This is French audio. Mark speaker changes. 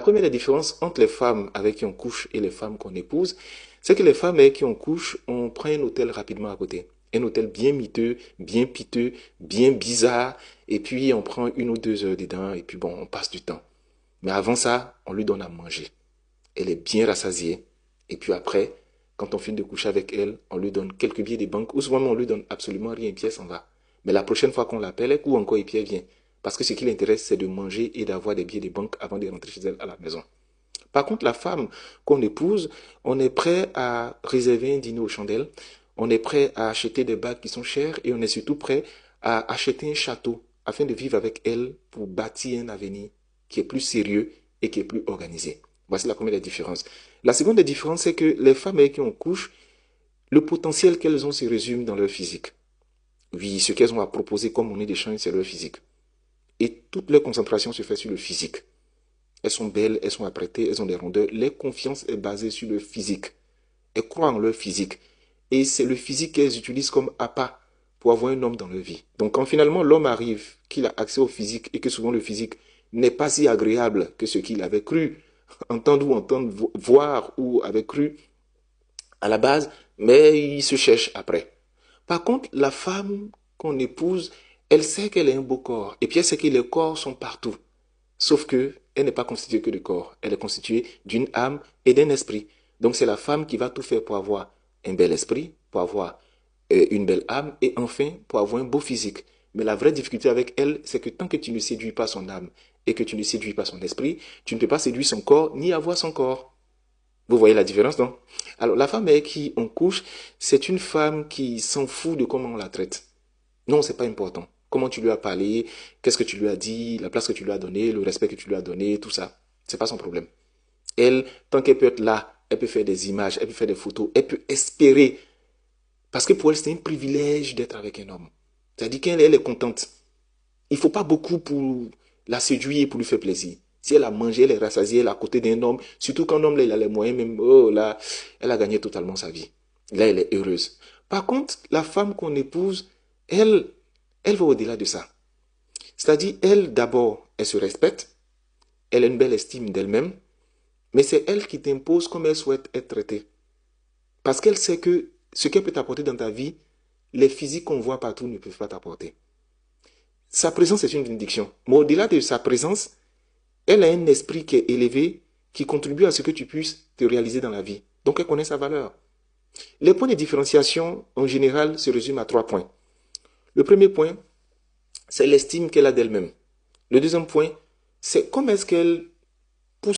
Speaker 1: La première différence entre les femmes avec qui on couche et les femmes qu'on épouse, c'est que les femmes avec qui on couche, on prend un hôtel rapidement à côté. Un hôtel bien miteux, bien piteux, bien bizarre, et puis on prend 1 ou 2 heures dedans, et puis bon, on passe du temps. Mais avant ça, on lui donne à manger. Elle est bien rassasiée, et puis après, quand on finit de coucher avec elle, on lui donne quelques billets de banque, ou souvent on lui donne absolument rien, et puis elle s'en va. Mais la prochaine fois qu'on l'appelle, elle court encore et puis elle vient. Parce que ce qui l'intéresse, c'est de manger et d'avoir des billets de banque avant de rentrer chez elle à la maison. Par contre, la femme qu'on épouse, on est prêt à réserver un dîner aux chandelles, on est prêt à acheter des bagues qui sont chères et on est surtout prêt à acheter un château afin de vivre avec elle pour bâtir un avenir qui est plus sérieux et qui est plus organisé. Voici la première différence. La seconde différence, c'est que les femmes avec qui on couche, le potentiel qu'elles ont se résume dans leur physique. Oui, ce qu'elles ont à proposer comme monnaie d'échange, c'est leur physique. Et toute leur concentration se fait sur le physique. Elles sont belles, elles sont apprêtées, elles ont des rondeurs. Leur confiance est basée sur le physique. Elles croient en leur physique. Et c'est le physique qu'elles utilisent comme appât pour avoir un homme dans leur vie. Donc quand finalement l'homme arrive, qu'il a accès au physique et que souvent le physique n'est pas si agréable que ce qu'il avait cru entendre ou entendre, voir ou avait cru à la base, mais il se cherche après. Par contre, la femme qu'on épouse, elle sait qu'elle a un beau corps. Et puis elle sait que les corps sont partout. Sauf que elle n'est pas constituée que de corps. Elle est constituée d'une âme et d'un esprit. Donc c'est la femme qui va tout faire pour avoir un bel esprit, pour avoir une belle âme et enfin pour avoir un beau physique. Mais la vraie difficulté avec elle, c'est que tant que tu ne séduis pas son âme et que tu ne séduis pas son esprit, tu ne peux pas séduire son corps ni avoir son corps. Vous voyez la différence, non? Alors la femme avec qui on couche, c'est une femme qui s'en fout de comment on la traite. Non, c'est pas important. Comment tu lui as parlé, qu'est-ce que tu lui as dit, la place que tu lui as donnée, le respect que tu lui as donné, tout ça. C'est pas son problème. Elle, tant qu'elle peut être là, elle peut faire des images, elle peut faire des photos, elle peut espérer. Parce que pour elle, c'est un privilège d'être avec un homme. C'est-à-dire qu'elle elle est contente. Il faut pas beaucoup pour la séduire, pour lui faire plaisir. Si elle a mangé, elle est rassasiée, elle est à côté d'un homme, surtout quand l'homme, là, il a les moyens, même, oh là, elle a gagné totalement sa vie. Là, elle est heureuse. Par contre, la femme qu'on épouse, elle, elle va au-delà de ça. C'est-à-dire, elle, d'abord, elle se respecte, elle a une belle estime d'elle-même, mais c'est elle qui t'impose comme elle souhaite être traitée. Parce qu'elle sait que ce qu'elle peut t'apporter dans ta vie, les physiques qu'on voit partout ne peuvent pas t'apporter. Sa présence est une bénédiction. Mais au-delà de sa présence, elle a un esprit qui est élevé, qui contribue à ce que tu puisses te réaliser dans la vie. Donc elle connaît sa valeur. Les points de différenciation, en général, se résument à 3 points. Le premier point, c'est l'estime qu'elle a d'elle-même. Le deuxième point, c'est comment est-ce qu'elle